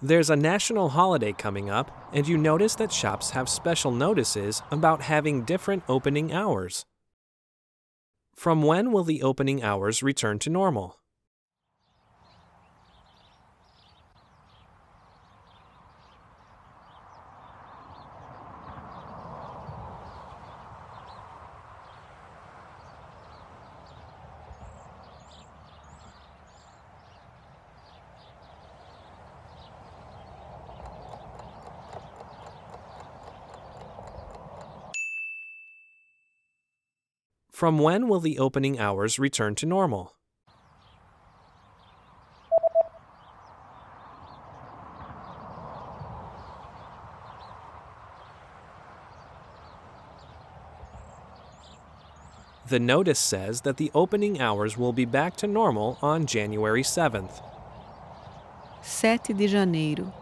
There's a national holiday coming up, and you notice that shops have special notices about having different opening hours. From when will the opening hours return to normal? From when will the opening hours return to normal? The notice says that the opening hours will be back to normal on January 7th. 7 de janeiro.